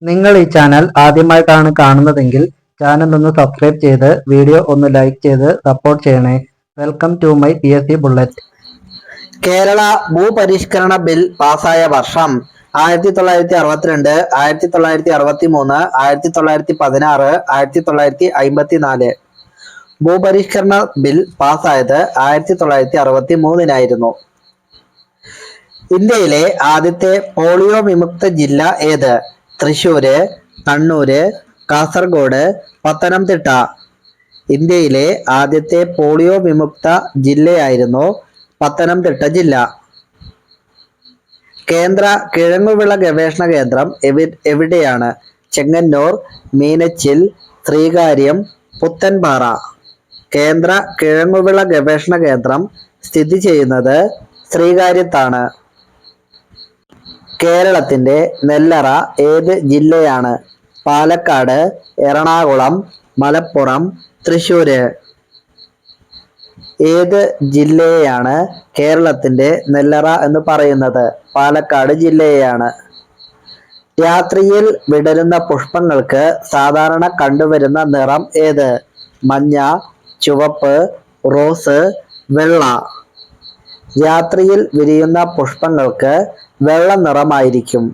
നിങ്ങൾ ഈ ചാനൽ ആദ്യമായിട്ടാണ് കാണുന്നതെങ്കിൽ ചാനൽ ഒന്ന് സബ്സ്ക്രൈബ് ചെയ്ത് വീഡിയോ ഒന്ന് ലൈക്ക് ചെയ്ത് സപ്പോർട്ട് ചെയ്യണേ. Welcome to my PSC bullet. Kerala ഭൂപരിഷ്കരണ ബിൽ പാസായ വർഷം 1962, 1963, 1916, 1954. ഭൂപരിഷ്കരണ ബിൽ പാസായത് 1963 ഇന്ത്യയിലെ ആദ്യത്തെ പോളിയോ വിമുക്ത ജില്ല ഏത്? തൃശ്ശൂര്, കണ്ണൂര്, കാസർഗോഡ്, പത്തനംതിട്ട. ഇന്ത്യയിലെ ആദ്യത്തെ പോളിയോ വിമുക്ത ജില്ലയായിരുന്നു പത്തനംതിട്ട ജില്ല. കേന്ദ്ര കിഴങ്ങുവിള ഗവേഷണ കേന്ദ്രം എവിടെയാണ്? ചെങ്ങന്നൂർ, മീനച്ചിൽ, ശ്രീകാര്യം, പുത്തൻപാറ. കേന്ദ്ര കിഴങ്ങുവിള ഗവേഷണ കേന്ദ്രം സ്ഥിതി ചെയ്യുന്നത് ശ്രീകാര്യത്താണ്. കേരളത്തിന്റെ നെല്ലറ ഏത് ജില്ലയാണ്? പാലക്കാട്, എറണാകുളം, മലപ്പുറം, തൃശ്ശൂര്. ഏത് ജില്ലയെയാണ് കേരളത്തിന്റെ നെല്ലറ എന്ന് പറയുന്നത്? പാലക്കാട് ജില്ലയെയാണ്. രാത്രിയിൽ വിടരുന്ന പുഷ്പങ്ങൾക്ക് സാധാരണ കണ്ടുവരുന്ന നിറം ഏത്? മഞ്ഞ, ചുവപ്പ്, റോസ്, വെള്ള. രാത്രിയിൽ വിരിയുന്ന പുഷ്പങ്ങൾക്ക് വെള്ള നിറമായിരിക്കും.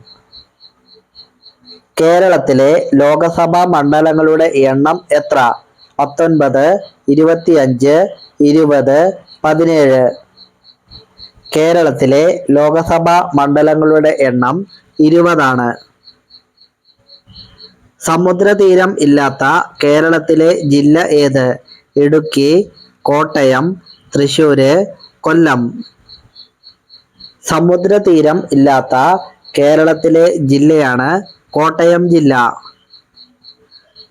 കേരളത്തിലെ ലോകസഭാ മണ്ഡലങ്ങളുടെ എണ്ണം എത്ര? 19, 25, 20, 17. കേരളത്തിലെ ലോകസഭാ മണ്ഡലങ്ങളുടെ എണ്ണം 20 ആണ്. സമുദ്രതീരം ഇല്ലാത്ത കേരളത്തിലെ ജില്ല ഏത്? ഇടുക്കി, കോട്ടയം, തൃശ്ശൂര്, കൊല്ലം. സമുദ്രതീരം ഇല്ലാത്ത കേരളത്തിലെ ജില്ലയാണ് കോട്ടയം ജില്ല.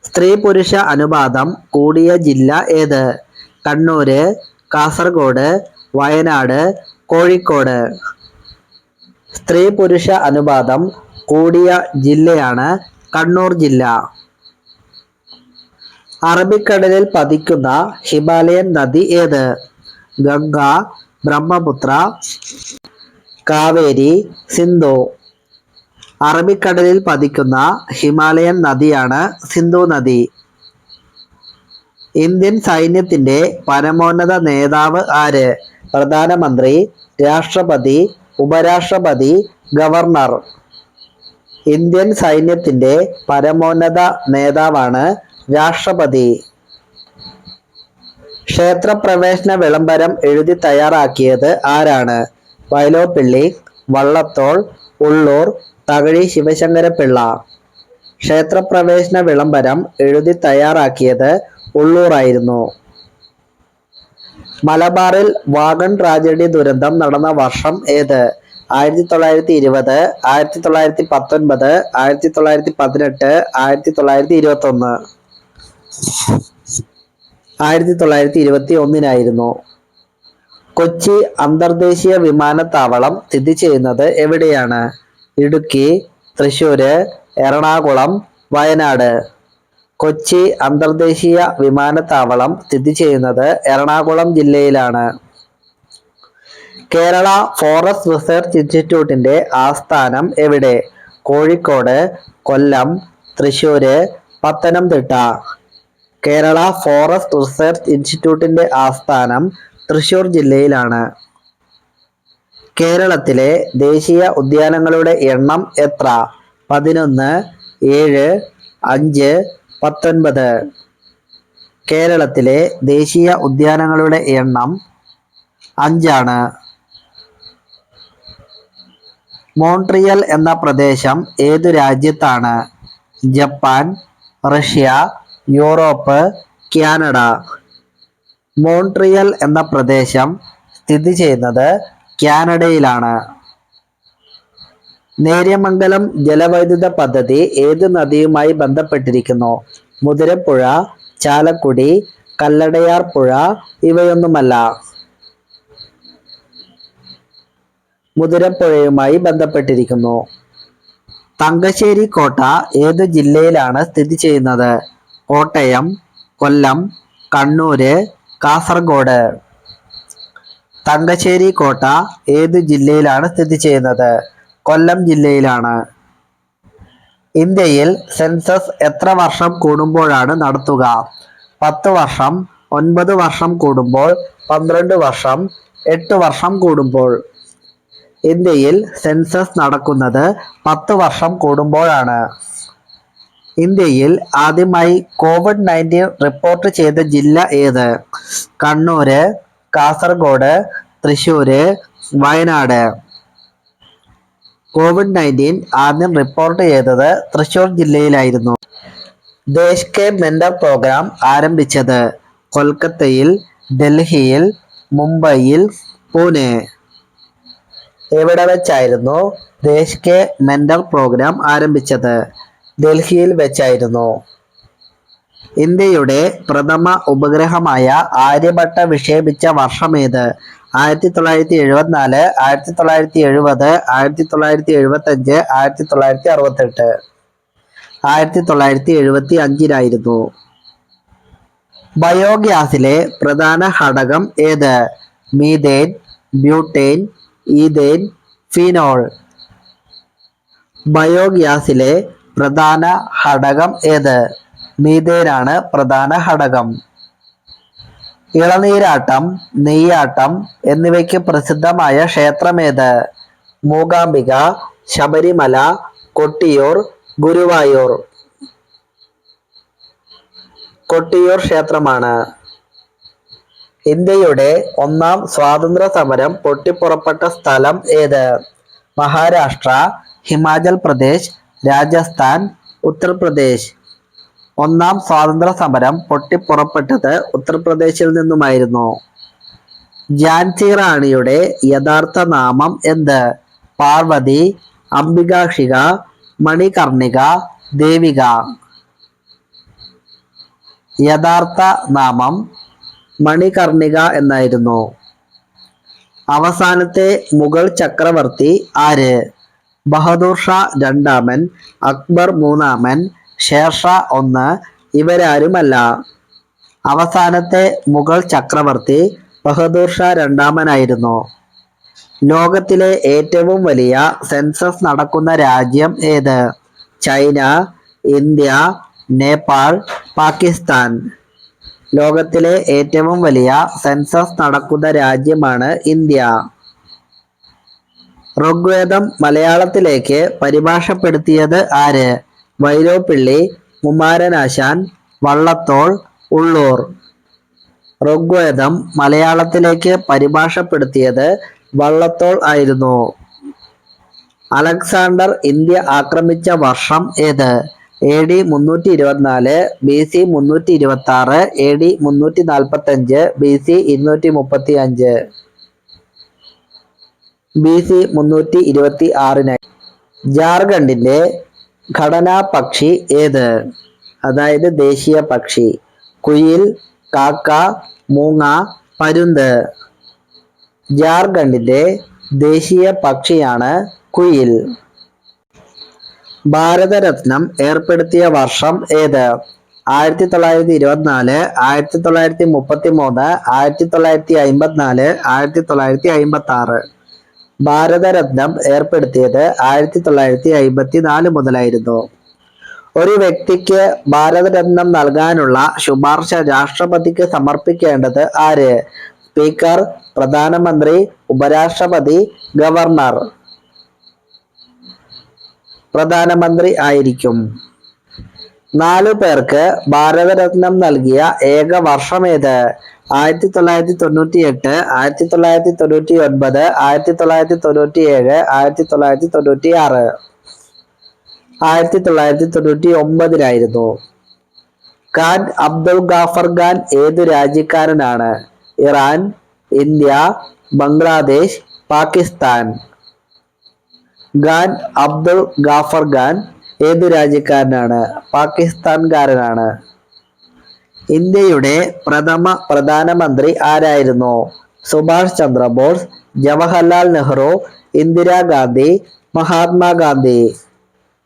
സ്ത്രീ പുരുഷ അനുപാതം കൂടിയ ജില്ല ഏത്? കണ്ണൂര്, കാസർഗോഡ്, വയനാട്, കോഴിക്കോട്. സ്ത്രീ പുരുഷ അനുപാതം കൂടിയ ജില്ലയാണ് കണ്ണൂർ ജില്ല. അറബിക്കടലിൽ പതിക്കുന്ന ഹിമാലയൻ നദി ഏത്? ഗംഗ, ബ്രഹ്മപുത്ര, കാവേരി, സിന്ധു. അറബിക്കടലിൽ പതിക്കുന്ന ഹിമാലയൻ നദിയാണ് സിന്ധു നദി. ഇന്ത്യൻ സൈന്യത്തിന്റെ പരമോന്നത നേതാവ് ആര്? പ്രധാനമന്ത്രി, രാഷ്ട്രപതി, ഉപരാഷ്ട്രപതി, ഗവർണർ. ഇന്ത്യൻ സൈന്യത്തിന്റെ പരമോന്നത നേതാവാണ് രാഷ്ട്രപതി. ക്ഷേത്രപ്രവേശന വിളംബരം എഴുതി തയ്യാറാക്കിയത് ആരാണ്? വൈലോപ്പിള്ളി, വള്ളത്തോൾ, ഉള്ളൂർ, തകഴി ശിവശങ്കരപിള്ള. ക്ഷേത്രപ്രവേശന വിളംബരം എഴുതി തയ്യാറാക്കിയത് ഉള്ളൂറായിരുന്നു. മലബാറിൽ വാഗൺ ട്രാജഡി ദുരന്തം നടന്ന വർഷം ഏത്? 1920, 1919, 1918, 1921. 1921 കൊച്ചി അന്തർദേശീയ വിമാനത്താവളം സ്ഥിതി ചെയ്യുന്നത് എവിടെയാണ്? ഇടുക്കി, തൃശ്ശൂര്, എറണാകുളം, വയനാട്. കൊച്ചി അന്തർദേശീയ വിമാനത്താവളം സ്ഥിതി ചെയ്യുന്നത് എറണാകുളം ജില്ലയിലാണ്. കേരള ഫോറസ്റ്റ് റിസർച്ച് ഇൻസ്റ്റിറ്റ്യൂട്ടിന്റെ ആസ്ഥാനം എവിടെ? കോഴിക്കോട്, കൊല്ലം, തൃശ്ശൂര്, പത്തനംതിട്ട. കേരള ഫോറസ്റ്റ് റിസർച്ച് ഇൻസ്റ്റിറ്റ്യൂട്ടിന്റെ ആസ്ഥാനം തൃശ്ശൂർ ജില്ലയിലാണ്. കേരളത്തിലെ ദേശീയ ഉദ്യാനങ്ങളുടെ എണ്ണം എത്ര? 11, 7, 5, 19. കേരളത്തിലെ ദേശീയ ഉദ്യാനങ്ങളുടെ എണ്ണം 5 ആണ്. മോൺട്രിയൽ എന്ന പ്രദേശം ഏതു രാജ്യത്താണ്? Japan, Russia, Europe, Canada. Montreal എന്ന പ്രദേശം സ്ഥിതി ചെയ്യുന്നത് കാനഡയിലാണ്. നേര്യമംഗലം ജലവൈദ്യുത പദ്ധതി ഏത് നദിയുമായി ബന്ധപ്പെട്ടിരിക്കുന്നു? മുതിരപ്പുഴ, ചാലക്കുടി, കല്ലടയാർ പുഴ. ഇവയൊന്നുമല്ല. മുതിരപ്പുഴയുമായി ബന്ധപ്പെട്ടിരിക്കുന്നു. തങ്കശ്ശേരി കോട്ട ഏത് ജില്ലയിലാണ് സ്ഥിതി ചെയ്യുന്നത്? കോട്ടയം, കൊല്ലം, കണ്ണൂര്, കാസർഗോഡ്. തങ്കശ്ശേരി കോട്ട ഏത് ജില്ലയിലാണ് സ്ഥിതി ചെയ്യുന്നത്? കൊല്ലം ജില്ലയിലാണ്. ഇന്ത്യയിൽ സെൻസസ് എത്ര വർഷം കൂടുമ്പോഴാണ് നടത്തുക? 10 വർഷം, 9 വർഷം കൂടുമ്പോൾ, 12 വർഷം, 8 വർഷം കൂടുമ്പോൾ. ഇന്ത്യയിൽ സെൻസസ് നടക്കുന്നത് 10 വർഷം കൂടുമ്പോഴാണ്. ഇന്ത്യയിൽ ആദ്യമായി COVID-19 റിപ്പോർട്ട് ചെയ്ത ജില്ല ഏത്? കണ്ണൂര്, കാസർഗോഡ്, തൃശ്ശൂര്, വയനാട്. COVID-19 ആദ്യം റിപ്പോർട്ട് ചെയ്തത് തൃശ്ശൂർ ജില്ലയിലായിരുന്നു. ദേശ് കെ മെന്റർ പ്രോഗ്രാം ആരംഭിച്ചത് കൊൽക്കത്തയിൽ, ഡൽഹിയിൽ, മുംബൈയിൽ, പൂനെ. എവിടെ വെച്ചായിരുന്നു ദേശ് കെ മെന്റർ പ്രോഗ്രാം ആരംഭിച്ചത്? ഡൽഹിയിൽ വെച്ചായിരുന്നു. ഇന്ത്യയുടെ പ്രഥമ ഉപഗ്രഹമായ ആര്യഭട്ട വിക്ഷേപിച്ച വർഷമേത്? 1974, 1970, 1975, 1968. 1975 ബയോഗ്യാസിലെ പ്രധാന ഘടകം ഏത്? Methane, butane, ethane, phenol. ബയോഗ്യാസിലെ പ്രധാന ഘടകം ഏത്? മീഥേനാണ് പ്രധാന ഘടകം. ഇളനീരാട്ടം, നെയ്യാട്ടം എന്നിവയ്ക്ക് പ്രസിദ്ധമായ ക്ഷേത്രമേത്? മൂകാംബിക, ശബരിമല, കൊട്ടിയൂർ, ഗുരുവായൂർ. കൊട്ടിയൂർ ക്ഷേത്രമാണ്. ഇന്ത്യയുടെ ഒന്നാം സ്വാതന്ത്ര്യ സമരം പൊട്ടിപ്പുറപ്പെട്ട സ്ഥലം ഏത്? മഹാരാഷ്ട്ര, ഹിമാചൽ പ്രദേശ്, രാജസ്ഥാൻ, ഉത്തർപ്രദേശ്. ഒന്നാം സ്വാതന്ത്ര്യ സമരം പൊട്ടിപ്പുറപ്പെട്ടത് ഉത്തർപ്രദേശിൽ നിന്നുമായിരുന്നു. ഝാൻസി റാണിയുടെ യഥാർത്ഥ നാമം എന്ത്? പാർവതി, അംബികാഷിക, മണികർണിക, ദേവിക. യഥാർത്ഥ നാമം മണികർണിക എന്നായിരുന്നു. അവസാനത്തെ മുഗൾ ചക്രവർത്തി ആര്? ബഹദൂർ ഷാ രണ്ടാമൻ, അക്ബർ മൂന്നാമൻ, ഷേർഷാ 1 ഇവരാരുമല്ല. അവസാനത്തെ മുഗൾ ചക്രവർത്തി ബഹദൂർ ഷാ രണ്ടാമനായിരുന്നു. ലോകത്തിലെ ഏറ്റവും വലിയ സെൻസസ് നടക്കുന്ന രാജ്യം ഏത്? China, India, Nepal, Pakistan. ലോകത്തിലെ ഏറ്റവും വലിയ സെൻസസ് നടക്കുന്ന രാജ്യമാണ് ഇന്ത്യ. ഋഗ്വേദം മലയാളത്തിലേക്ക് പരിഭാഷപ്പെടുത്തിയത് ആര്? വൈലോപ്പിള്ളി, കുമാരനാശാൻ, വള്ളത്തോൾ, ഉള്ളൂർ. ഋഗ്വേദം മലയാളത്തിലേക്ക് പരിഭാഷപ്പെടുത്തിയത് വള്ളത്തോൾ ആയിരുന്നു. അലക്സാണ്ടർ ഇന്ത്യ ആക്രമിച്ച വർഷം ഏത്? AD 324, BC 326, AD 345, BC 235. BC 326. ജാർഖണ്ഡിന്റെ ഘടനാ പക്ഷി ഏത്? അതായത് ദേശീയ പക്ഷി. കുയിൽ, കാക്ക, മൂങ്ങ, പരുന്ത്. ജാർഖണ്ഡിന്റെ ദേശീയ പക്ഷിയാണ് കുയിൽ. ഭാരതരത്നം ഏർപ്പെടുത്തിയ വർഷം ഏത്? 1924, 1933, 1954, 1956. ഭാരതരത്നം ഏർപ്പെടുത്തിയത് 1954 മുതലായിരുന്നു. ഒരു വ്യക്തിക്ക് ഭാരതരത്നം നൽകാനുള്ള ശുപാർശ രാഷ്ട്രപതിക്ക് സമർപ്പിക്കേണ്ടത് ആര്? സ്പീക്കർ, പ്രധാനമന്ത്രി, ഉപരാഷ്ട്രപതി, ഗവർണർ. പ്രധാനമന്ത്രി ആയിരിക്കും. 4 പേർക്ക് ഭാരതരത്നം നൽകിയ ഏക വർഷമേത്? 1998, 1999, 1997, 1996. 1999 ഖാൻ അബ്ദുൾ ഗാഫർ ഖാൻ ഏതു രാജ്യക്കാരനാണ്? Iran, India, Bangladesh, Pakistan. ഖാൻ അബ്ദുൾ ഗാഫർ ഖാൻ ഏതു രാജ്യക്കാരനാണ്? പാകിസ്ഥാൻകാരനാണ്. ഇന്ത്യയുടെ പ്രഥമ പ്രധാനമന്ത്രി ആരായിരുന്നു? സുഭാഷ് ചന്ദ്രബോസ്, ജവഹർലാൽ നെഹ്റു, ഇന്ദിരാഗാന്ധി, മഹാത്മാഗാന്ധി.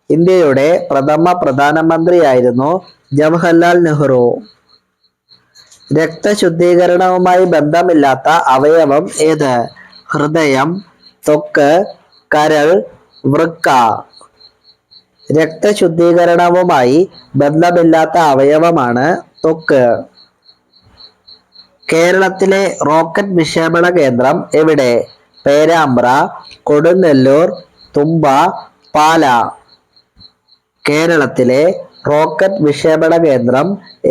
ഇന്ത്യയുടെ പ്രഥമ പ്രധാനമന്ത്രിയായിരുന്നു ജവഹർലാൽ നെഹ്റു. രക്തശുദ്ധീകരണവുമായി ബന്ധമില്ലാത്ത അവയവം ഏത്? ഹൃദയം, ത്വക്ക്, കരൾ, വൃക്ക. രക്തശുദ്ധീകരണവുമായി ബന്ധമില്ലാത്ത അവയവമാണ് ത്വക്ക്. കേരളത്തിലെ റോക്കറ്റ് വിക്ഷേപണ കേന്ദ്രം എവിടെ? പേരാമ്പ്ര, കൊടുങ്ങല്ലൂർ, തുമ്പ, പാല. കേരളത്തിലെ റോക്കറ്റ് വിക്ഷേപണ കേന്ദ്രം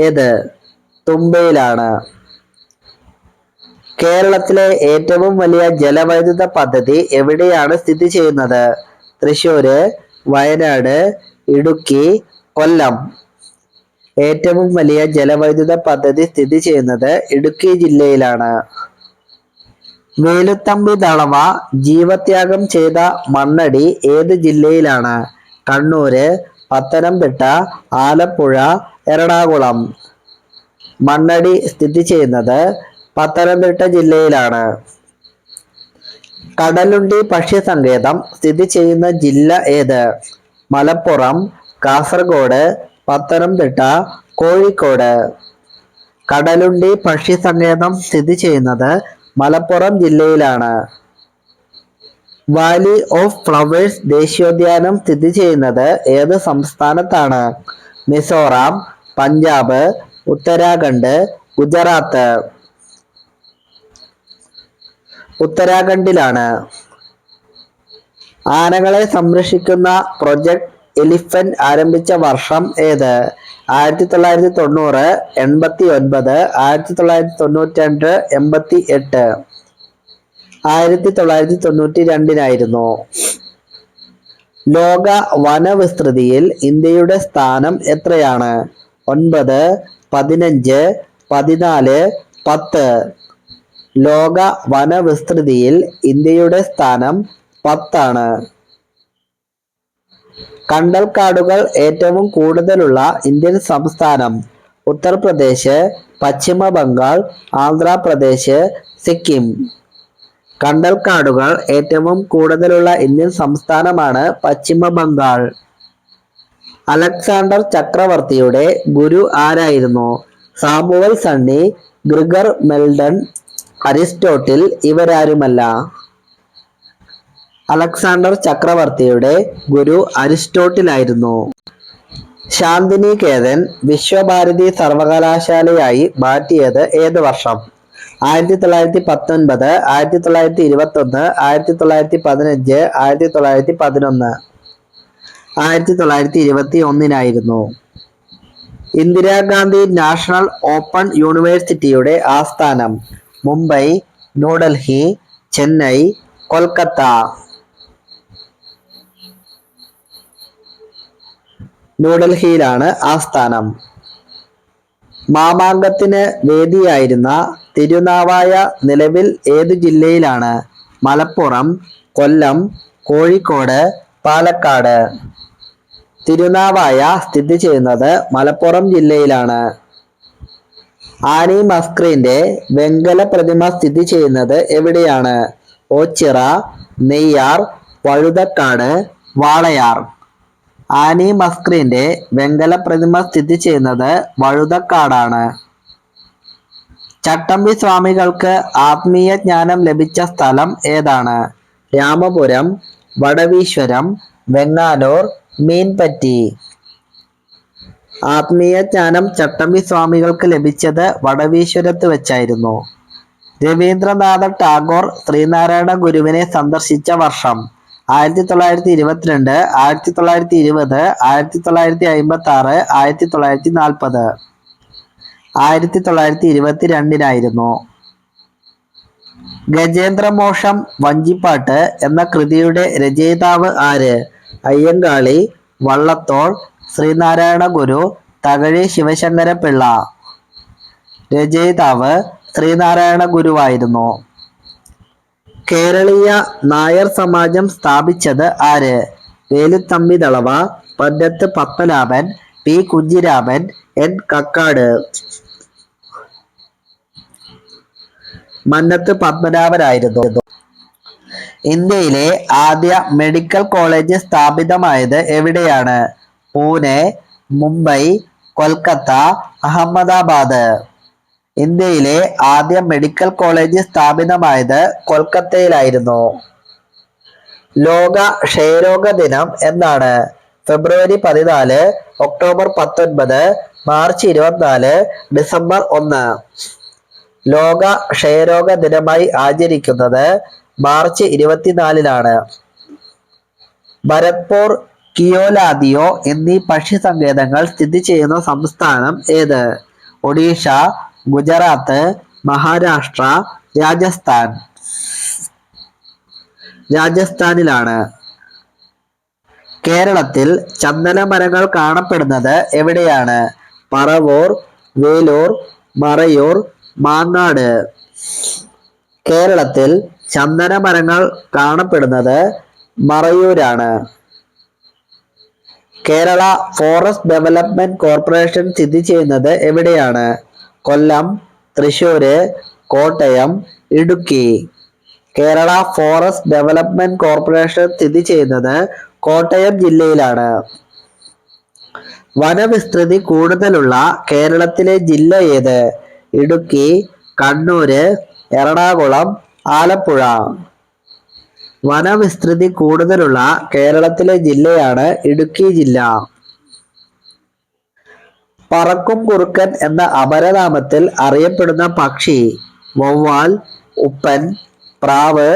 ഏത്? തുമ്പയിലാണ്. കേരളത്തിലെ ഏറ്റവും വലിയ ജലവൈദ്യുത പദ്ധതി എവിടെയാണ് സ്ഥിതി ചെയ്യുന്നത്? തൃശ്ശൂര്, വയനാട്, ഇടുക്കി, കൊല്ലം. ഏറ്റവും വലിയ ജലവൈദ്യുത പദ്ധതി സ്ഥിതി ചെയ്യുന്നത് ഇടുക്കി ജില്ലയിലാണ്. വേലുത്തമ്പി ദളവ ജീവത്യാഗം ചെയ്ത മണ്ണടി ഏത് ജില്ലയിലാണ്? കണ്ണൂര്, പത്തനംതിട്ട, ആലപ്പുഴ, എറണാകുളം. മണ്ണടി സ്ഥിതി ചെയ്യുന്നത് പത്തനംതിട്ട ജില്ലയിലാണ്. കടലുണ്ടി പക്ഷി സങ്കേതം സ്ഥിതി ചെയ്യുന്ന ജില്ല ഏത്? മലപ്പുറം, കാസർഗോഡ്, പത്തനംതിട്ട, കോഴിക്കോട്. കടലുണ്ടി പക്ഷി സങ്കേതം സ്ഥിതി ചെയ്യുന്നത് മലപ്പുറം ജില്ലയിലാണ്. വാലി ഓഫ് ഫ്ലവേഴ്സ് ദേശീയോദ്യാനം സ്ഥിതി ചെയ്യുന്നത് ഏത് സംസ്ഥാനത്താണ്? മിസോറാം, പഞ്ചാബ്, ഉത്തരാഖണ്ഡ്, ഗുജറാത്ത്. ഉത്തരാഖണ്ഡിലാണ്. ആനകളെ സംരക്ഷിക്കുന്ന പ്രൊജക്ട് എലിഫന്റ് ആരംഭിച്ച വർഷം ഏത്? 1990, 89, 1992, 88. 1992 ലോക വനവിസ്തൃതിയിൽ ഇന്ത്യയുടെ സ്ഥാനം എത്രയാണ്? 9, 15, 14, 10. ലോക വനവിസ്തൃതിയിൽ ഇന്ത്യയുടെ സ്ഥാനം 10 ആണ്. കണ്ടൽക്കാടുകൾ ഏറ്റവും കൂടുതലുള്ള ഇന്ത്യൻ സംസ്ഥാനം? ഉത്തർപ്രദേശ്, പശ്ചിമ ബംഗാൾ, ആന്ധ്രാപ്രദേശ്, സിക്കിം. കണ്ടൽക്കാടുകൾ ഏറ്റവും കൂടുതലുള്ള ഇന്ത്യൻ സംസ്ഥാനമാണ് പശ്ചിമ ബംഗാൾ. അലക്സാണ്ടർ ചക്രവർത്തിയുടെ ഗുരു ആരായിരുന്നു? Samuel Sunny, Gregor Meldon, Aristotle ഇവരാരുമല്ല. അലക്സാണ്ടർ ചക്രവർത്തിയുടെ ഗുരു അരിസ്റ്റോട്ടിലായിരുന്നു. ശാന്തിനികേതൻ വിശ്വഭാരതി സർവകലാശാലയായി മാറ്റിയത് ഏത് വർഷം? 1919, 1921, 1915, 1911. 1921 ഇന്ദിരാഗാന്ധി നാഷണൽ ഓപ്പൺ യൂണിവേഴ്സിറ്റിയുടെ ആസ്ഥാനം? മുംബൈ, ന്യൂഡൽഹി, ചെന്നൈ, കൊൽക്കത്ത. ന്യൂഡൽഹിയിലാണ് ആസ്ഥാനം. മാമാങ്കത്തിന് വേദിയായിരുന്ന തിരുനാവായ നിലവിൽ ഏതു ജില്ലയിലാണ്? മലപ്പുറം, കൊല്ലം, കോഴിക്കോട്, പാലക്കാട്. തിരുനാവായ സ്ഥിതി ചെയ്യുന്നത് മലപ്പുറം ജില്ലയിലാണ്. ആനി മസ്ക്രിന്റെ വെങ്കല പ്രതിമ സ്ഥിതി ചെയ്യുന്നത് എവിടെയാണ്? ഓച്ചിറ, നെയ്യാർ, വഴുതക്കാട്, വാളയാർ. ആനി മസ്ക്രിന്റെ വെങ്കല പ്രതിമ സ്ഥിതി ചെയ്യുന്നത് വഴുതക്കാടാണ്. ചട്ടമ്പി സ്വാമികൾക്ക് ആത്മീയ ജ്ഞാനം ലഭിച്ച സ്ഥലം ഏതാണ്? രാമപുരം, വടവീശ്വരം, വെങ്ങാനൂർ, മീൻപറ്റി. ആത്മീയ ജ്ഞാനം ചട്ടമ്പി സ്വാമികൾക്ക് ലഭിച്ചത് വടവീശ്വരത്ത് വെച്ചായിരുന്നു. രവീന്ദ്രനാഥ ടാഗോർ ശ്രീനാരായണ ഗുരുവിനെ സന്ദർശിച്ച വർഷം? 1922, 1920, 1956, 1940. 1922 ഗജേന്ദ്രമോക്ഷം വഞ്ചിപ്പാട്ട് എന്ന കൃതിയുടെ രചയിതാവ് ആര്? അയ്യങ്കാളി, വള്ളത്തോൾ, ശ്രീനാരായണ ഗുരു, തകഴി ശിവശങ്കരപിള്ള. രചയിതാവ് ശ്രീനാരായണ ഗുരുവായിരുന്നു. കേരളീയ നായർ സമാജം സ്ഥാപിച്ചത് ആര്? Veluthampi Dalawa, Pannath Padmanabhan, P Kunhiraman, N Kakkad. മന്നത്ത് പത്മനാഭനായിരുന്നു. ഇന്ത്യയിലെ ആദ്യ മെഡിക്കൽ കോളേജ് സ്ഥാപിതമായത് എവിടെയാണ്? പൂനെ, മുംബൈ, കൊൽക്കത്ത, അഹമ്മദാബാദ്. ഇന്ത്യയിലെ ആദ്യ മെഡിക്കൽ കോളേജ് സ്ഥാപിതമായത് കൊൽക്കത്തയിലായിരുന്നു. ലോക ക്ഷയരോഗ ദിനം എന്നാണ്? ഫെബ്രുവരി 14, ഒക്ടോബർ 19, മാർച്ച് 24, ഡിസംബർ 1. ലോക ക്ഷയരോഗ ദിനമായി ആചരിക്കുന്നത് മാർച്ച് 24-നാണ്. ഭരത്പൂർ, കിയോലാദിയോ എന്നീ പക്ഷി സങ്കേതങ്ങൾ സ്ഥിതി ചെയ്യുന്ന സംസ്ഥാനം ഏത്? ഒഡീഷ, ഗുജറാത്ത്, മഹാരാഷ്ട്ര, രാജസ്ഥാൻ. രാജസ്ഥാനിലാണ്. കേരളത്തിൽ ചന്ദനമരങ്ങൾ കാണപ്പെടുന്നത് എവിടെയാണ്? പറവൂർ, വേലൂർ, മറയൂർ, മാങ്ങാട്. കേരളത്തിൽ ചന്ദനമരങ്ങൾ കാണപ്പെടുന്നത് മറയൂരാണ്. കേരള ഫോറസ്റ്റ് ഡെവലപ്മെന്റ് കോർപ്പറേഷൻ സ്ഥിതി ചെയ്യുന്നത് എവിടെയാണ്? Kollam, Thrissur, Kottayam, Idukki. Kerala forest development corporation സ്ഥിതി ചെയ്യുന്നത് കോട്ടയം ജില്ലയിലാണ്. വനവിസ്തൃതി കൂടുതലുള്ള കേരളത്തിലെ ജില്ല ഏത്? ഇടുക്കി, കണ്ണൂര്, എറണാകുളം, ആലപ്പുഴ. വനവിസ്തൃതി കൂടുതലുള്ള കേരളത്തിലെ ജില്ലയാണ് ഇടുക്കി ജില്ല. പറക്കും കുറുക്കൻ എന്ന അപരനാമത്തിൽ അറിയപ്പെടുന്ന പക്ഷി? വവ്വാൽ, ഉപ്പൻ, പ്രാവ്,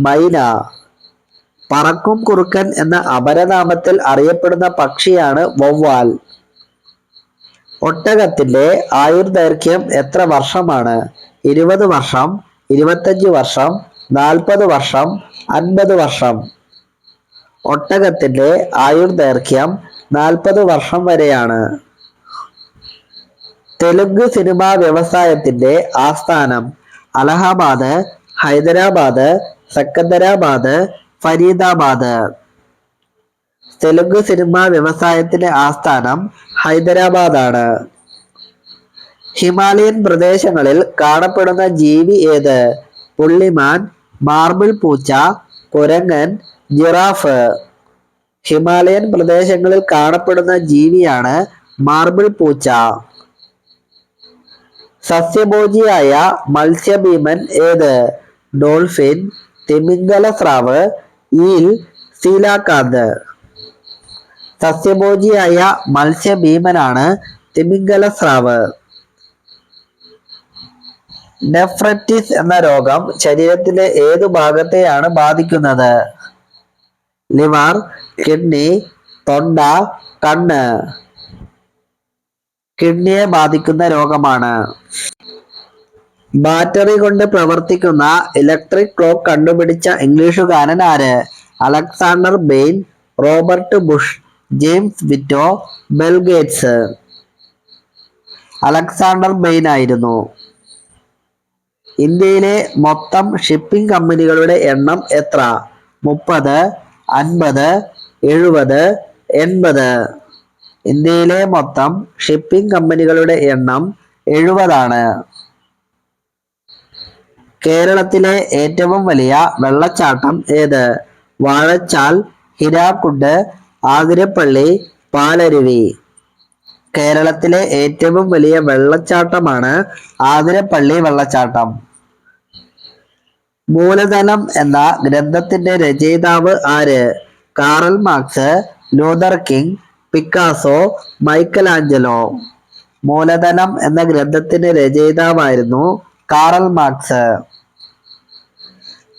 മൈന. പറക്കും കുറുക്കൻ എന്ന അപരനാമത്തിൽ അറിയപ്പെടുന്ന പക്ഷിയാണ് വവ്വാൽ. ഒട്ടകത്തിന്റെ ആയുർദൈർഘ്യം എത്ര വർഷമാണ്? 20 വർഷം, 25 വർഷം, 40 വർഷം, 50 വർഷം. ഒട്ടകത്തിന്റെ ആയുർദൈർഘ്യം 40 വർഷം വരെയാണ്. തെലുങ്ക് സിനിമാ വ്യവസായത്തിന്റെ ആസ്ഥാനം? അലഹാബാദ്, ഹൈദരാബാദ്, സെക്കന്ദരാബാദ്, ഫരീദാബാദ്. തെലുങ്ക് സിനിമാ വ്യവസായത്തിന്റെ ആസ്ഥാനം ഹൈദരാബാദാണ്. ഹിമാലയൻ പ്രദേശങ്ങളിൽ കാണപ്പെടുന്ന ജീവി ഏത്? പുള്ളിമാൻ, മാർബിൾ പൂച്ച, കുരങ്ങൻ, ജിറാഫ്. ഹിമാലയൻ പ്രദേശങ്ങളിൽ കാണപ്പെടുന്ന ജീവിയാണ് മാർബിൾ പൂച്ച. സസ്യഭോജിയായ മത്സ്യഭീമൻ ഏത്? ഡോൾഫിൻ, തിമിംഗല സ്രാവ്, ഈൽ, സീലാകാന്ത്. സസ്യഭോജിയായ മത്സ്യഭീമനാണ് തിമിംഗല സ്രാവ്. നെഫ്രറ്റിസ് എന്ന രോഗം ശരീരത്തിലെ ഏതു ഭാഗത്തെയാണ് ബാധിക്കുന്നത്? ലിവർ, കിഡ്നി, തൊണ്ട, കണ്ണ്. കിഡ്നിയെ ബാധിക്കുന്ന രോഗമാണ്. ബാറ്ററി കൊണ്ട് പ്രവർത്തിക്കുന്ന ഇലക്ട്രിക് ക്ലോക്ക് കണ്ടുപിടിച്ച ഇംഗ്ലീഷുകാരൻ ആര്? Alexander Bain, Robert Bush, James Vitto, Bill Gates. Alexander Bain ആയിരുന്നു. ഇന്ത്യയിലെ മൊത്തം ഷിപ്പിംഗ് കമ്പനികളുടെ എണ്ണം എത്ര? 30, 50, 70, 80. ഇന്ത്യയിലെ മൊത്തം ഷിപ്പിംഗ് കമ്പനികളുടെ എണ്ണം 70 കേരളത്തിലെ ഏറ്റവും വലിയ വെള്ളച്ചാട്ടം ഏത്? വാഴച്ചാൽ, ഹിരാക്കുണ്ട്, ആതിരപ്പള്ളി, പാലരുവി. കേരളത്തിലെ ഏറ്റവും വലിയ വെള്ളച്ചാട്ടമാണ് ആതിരപ്പള്ളി വെള്ളച്ചാട്ടം. മൂലധനം എന്ന ഗ്രന്ഥത്തിന്റെ രചയിതാവ് ആര്? Karl marks, Luther king, Picasso, Michelangelo. മൂലധനം എന്ന ഗ്രന്ഥത്തിന്റെ രചയിതാവായിരുന്നു കാറൽ മാർക്സ്.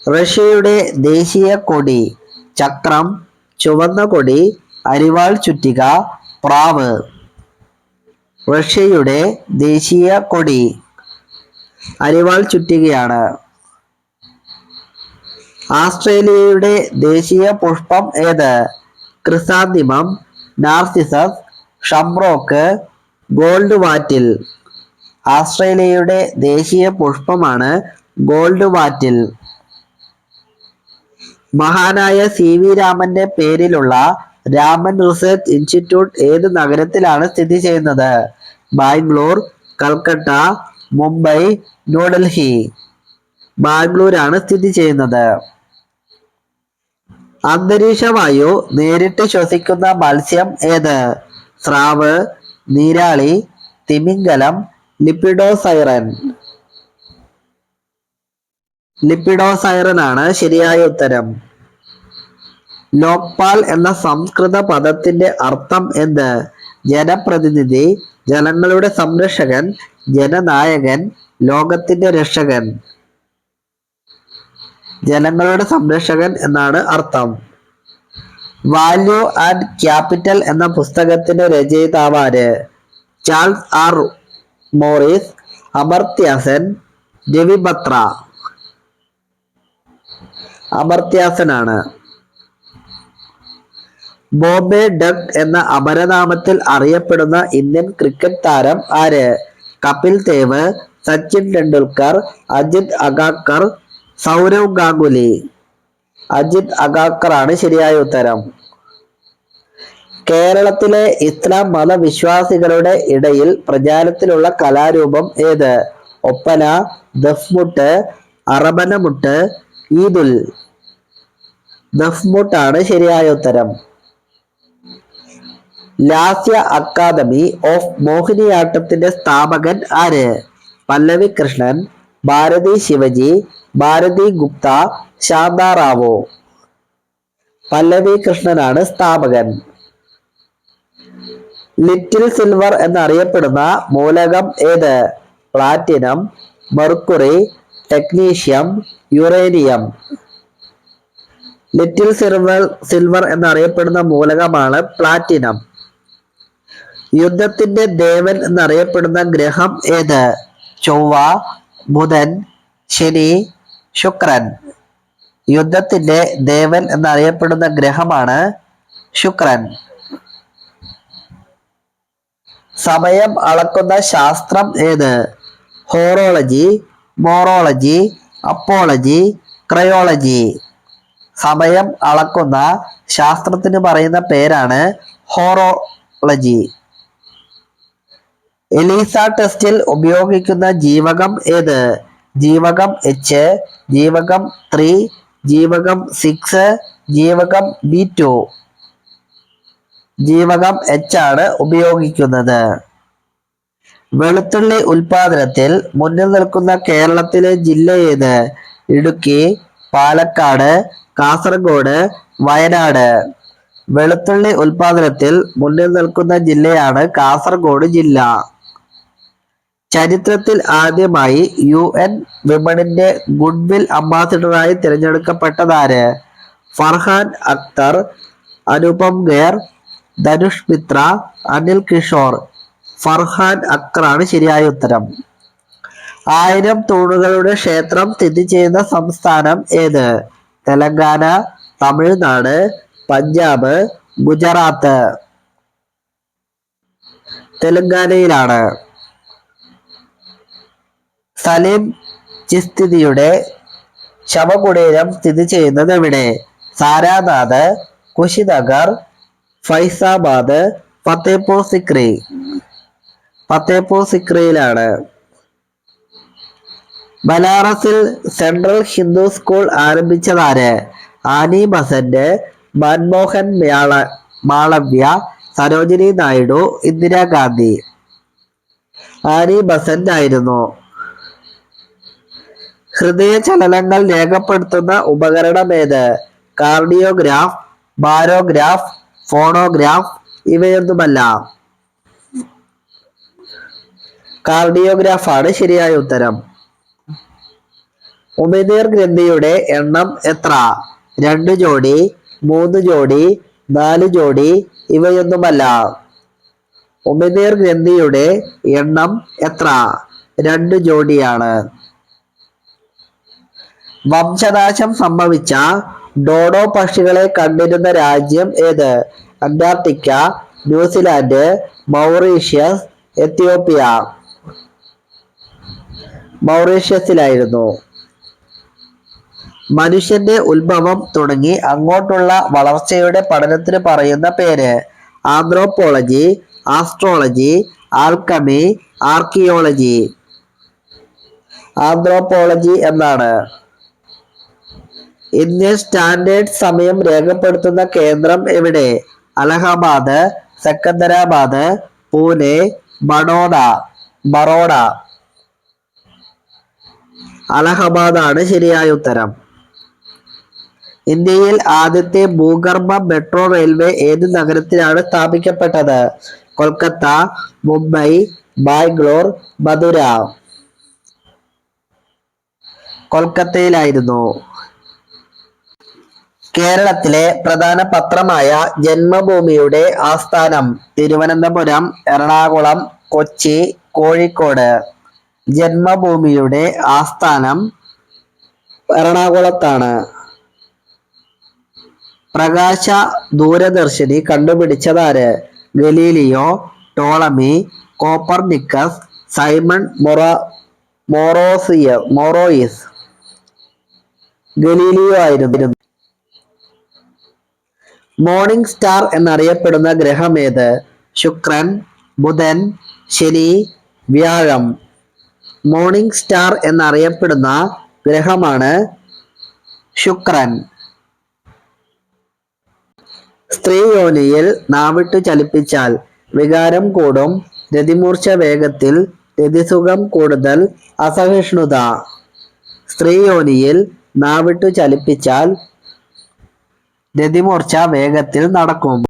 റഷ്യയുടെ ദേശീയ കൊടി? ചക്രം, ചുവന്ന കൊടി, അരിവാൾ ചുറ്റിക, പ്രാവ്. റഷ്യയുടെ ദേശീയ കൊടി അരിവാൾ ചുറ്റികയാണ്. ആസ്ട്രേലിയയുടെ ദേശീയ പുഷ്പം ഏത്? Chrysanthemum, narcissus, shamrock, gold wattle. ആസ്ട്രേലിയയുടെ ദേശീയ പുഷ്പമാണ് ഗോൾഡ് വാറ്റിൽ. മഹാനായ CV രാമന്റെ പേരിലുള്ള രാമൻ റിസർച്ച് ഇൻസ്റ്റിറ്റ്യൂട്ട് ഏത് നഗരത്തിലാണ് സ്ഥിതി ചെയ്യുന്നത്? ബാംഗ്ലൂർ, കൽക്കട്ട, മുംബൈ, ന്യൂഡൽഹി. ബാംഗ്ലൂരാണ് സ്ഥിതി ചെയ്യുന്നത്. അന്തരീക്ഷവായു നേരിട്ട് ശ്വസിക്കുന്ന മത്സ്യം ഏത്? സ്രാവ്, നീരാളി, തിമിംഗലം, ലിപ്പിഡോസൈറൻ. ലിപ്പിഡോസൈറൻ ആണ് ശരിയായ ഉത്തരം. ലോക്പാൽ എന്ന സംസ്കൃത പദത്തിന്റെ അർത്ഥം എന്ത്? ജനപ്രതിനിധി, ജനങ്ങളുടെ സംരക്ഷകൻ, ജനനായകൻ, ലോകത്തിന്റെ രക്ഷകൻ. ജനങ്ങളുടെ സംരക്ഷകൻ എന്നാണ് അർത്ഥം. വാല്യൂ ആൻഡ് ക്യാപിറ്റൽ എന്ന പുസ്തകത്തിന്റെ രചയിതാവാര്? Charles R Morris, Amartya Sen, Ravi Batra. അമർത്യാസനാണ്. Bombay duck എന്ന അപരനാമത്തിൽ അറിയപ്പെടുന്ന ഇന്ത്യൻ ക്രിക്കറ്റ് താരം ആര്? കപിൽ ദേവ്, സച്ചിൻ ടെണ്ടുൽക്കർ, അജിത് അഗാക്കർ, സൗരവ് ഗാംഗുലി. അജിത് അഗാക്കർ ആണ് ശരിയായ ഉത്തരം. കേരളത്തിലെ ഇസ്ലാം മതവിശ്വാസികളുടെ ഇടയിൽ പ്രചാരത്തിലുള്ള കലാരൂപം ഏത്? ഒപ്പന, ദഫ്മുട്ട്, അറബനമുട്ട്, ഈദുൽ. ദഫ്മുട്ടാണ് ശരിയായ ഉത്തരം. ലാസ്യ അക്കാദമി ഓഫ് മോഹിനിയാട്ടത്തിന്റെ സ്ഥാപകൻ ആര്? പല്ലവി കൃഷ്ണൻ, ഭാരതി ശിവജി, ഭാരതി ഗുപ്ത, ശാന്താറാവോ. പല്ലവി കൃഷ്ണനാണ് സ്ഥാപകൻ. ലിറ്റിൽ സിൽവർ എന്നറിയപ്പെടുന്ന മൂലകം ഏത്? Platinum, mercury, technetium, uranium. Little silver എന്നറിയപ്പെടുന്ന മൂലകമാണ് പ്ലാറ്റിനം. യുദ്ധത്തിന്റെ ദേവൻ എന്നറിയപ്പെടുന്ന ഗ്രഹം ഏത്? ചൊവ്വ, ബുധൻ, ശനി, ശുക്രൻ. യുദ്ധത്തിന്റെ ദേവൻ എന്നറിയപ്പെടുന്ന ഗ്രഹമാണ് ശുക്രൻ. സമയം അളക്കുന്ന ശാസ്ത്രം ഏത്? Horology, morology, apology, cryology. സമയം അളക്കുന്ന ശാസ്ത്രത്തിന് പറയുന്ന പേരാണ് ഹോറോളജി. എലീസ ടെസ്റ്റിൽ ഉപയോഗിക്കുന്ന ജീവകം ഏത്? ജീവകം H, ജീവകം 3, ജീവകം 6, ജീവകം B2. ജീവകം H ആണ് ഉപയോഗിക്കുന്നത്. വെളുത്തുള്ളി ഉൽപാദനത്തിൽ മുന്നിൽ നിൽക്കുന്ന കേരളത്തിലെ ജില്ല ഏത്? ഇടുക്കി, പാലക്കാട്, കാസർഗോഡ്, വയനാട്. വെളുത്തുള്ളി ഉൽപാദനത്തിൽ മുന്നിൽ നിൽക്കുന്ന ജില്ലയാണ് കാസർഗോഡ് ജില്ല. ചരിത്രത്തിൽ ആദ്യമായി UN വിമണിന്റെ ഗുഡ്വിൽ അംബാസിഡറായി തിരഞ്ഞെടുക്കപ്പെട്ടതാര്? ഫർഹാൻ അക്തർ, അനുപം ഖേർ, ധനുഷ് മിത്ര, അനിൽ കിഷോർ. ഫർഹാൻ അക്തർ ആണ് ശരിയായ ഉത്തരം. 1000 തൂണുകളുടെ ക്ഷേത്രം സ്ഥിതി ചെയ്യുന്ന സംസ്ഥാനം ഏത്? തെലങ്കാന, തമിഴ്നാട്, പഞ്ചാബ്, ഗുജറാത്ത്. തെലങ്കാനയിലാണ്. സലീം ചിസ്തിയുടെ ശവകുടീരം സ്ഥിതി ചെയ്യുന്നത് എവിടെ? Sarnath, Kushinagar, Faizabad, Fatehpur Sikri. Fatehpur സിക്രിയിലാണ്. ബനാറസിൽ central Hindu school ആരംഭിച്ചതാര്? Annie Besant, Manmohan Malviya, Sarojini Naidu, Indira Gandhi. Annie Besant ആയിരുന്നു. ഹൃദയ ചലനങ്ങൾ രേഖപ്പെടുത്തുന്ന ഉപകരണം ഏത്? Cardiograph, ബാരോഗ്രാഫ്, phonograph. ഇവയൊന്നുമല്ല. കാർഡിയോഗ്രാഫ് ആണ് ശരിയായ ഉത്തരം. ഉമിനീർ ഗ്രന്ഥിയുടെ എണ്ണം എത്ര? 2 ജോഡി, 3 ജോഡി, 4 ജോഡി. ഇവയൊന്നുമല്ല. ഉമിനീർ ഗ്രന്ഥിയുടെ എണ്ണം എത്ര? 2 ജോഡിയാണ്. വംശനാശം സംഭവിച്ച ഡോഡോ പക്ഷികളെ കണ്ടിരുന്ന രാജ്യം ഏത്? Antarctica, New Zealand, Mauritius, Ethiopia. മൗറീഷ്യസിലായിരുന്നു. മനുഷ്യന്റെ ഉത്ഭവം തുടങ്ങി അങ്ങോട്ടുള്ള വളർച്ചയുടെ പഠനത്തിന് പറയുന്ന പേര്? Anthropology, astrology, alchemy, archaeology. Anthropology എന്നാണ്. ഇന്ത്യൻ സ്റ്റാൻഡേർഡ് സമയം രേഖപ്പെടുത്തുന്ന കേന്ദ്രം എവിടെ? അലഹബാദ്, സെക്കന്ദരാബാദ്, പൂനെ, ബറോഡ. അലഹബാദ് ആണ് ശരിയായ ഉത്തരം. ഇന്ത്യയിൽ ആദ്യത്തെ ഭൂഗർഭ മെട്രോ റെയിൽവേ ഏത് നഗരത്തിലാണ് സ്ഥാപിക്കപ്പെട്ടത്? കൊൽക്കത്ത, മുംബൈ, ബാംഗ്ലൂർ, മധുര. കൊൽക്കത്തയിലായിരുന്നു. കേരളത്തിലെ പ്രധാന പത്രമായ ജന്മഭൂമിയുടെ ആസ്ഥാനം തിരുവനന്തപുരം, എറണാകുളം, കൊച്ചി, കോഴിക്കോട്. ജന്മഭൂമിയുടെ ആസ്ഥാനം എറണാകുളത്താണ്. പ്രകാശ ദൂരദർശിനി കണ്ടുപിടിച്ചതാര്? Galileo, Ptolemy, Copernicus, Simon Marius. Galileo ആയിരുന്നു. മോർണിംഗ് സ്റ്റാർ എന്നറിയപ്പെടുന്ന ഗ്രഹമേത്? ശുക്രൻ, ബുധൻ, ശനി, വ്യാഴം. മോർണിംഗ് സ്റ്റാർ എന്നറിയപ്പെടുന്ന ഗ്രഹമാണ് ശുക്രൻ. സ്ത്രീ യോനിയിൽ നാവിട്ടു ചലിപ്പിച്ചാൽ വികാരം കൂടും, രതിമൂർച്ച വേഗത്തിൽ, രതിസുഖം കൂടുതൽ, അസഹിഷ്ണുത. സ്ത്രീ യോനിയിൽ നാവിട്ടു ചലിപ്പിച്ചാൽ രതിമൂർച്ച വേഗത്തിൽ നടക്കും.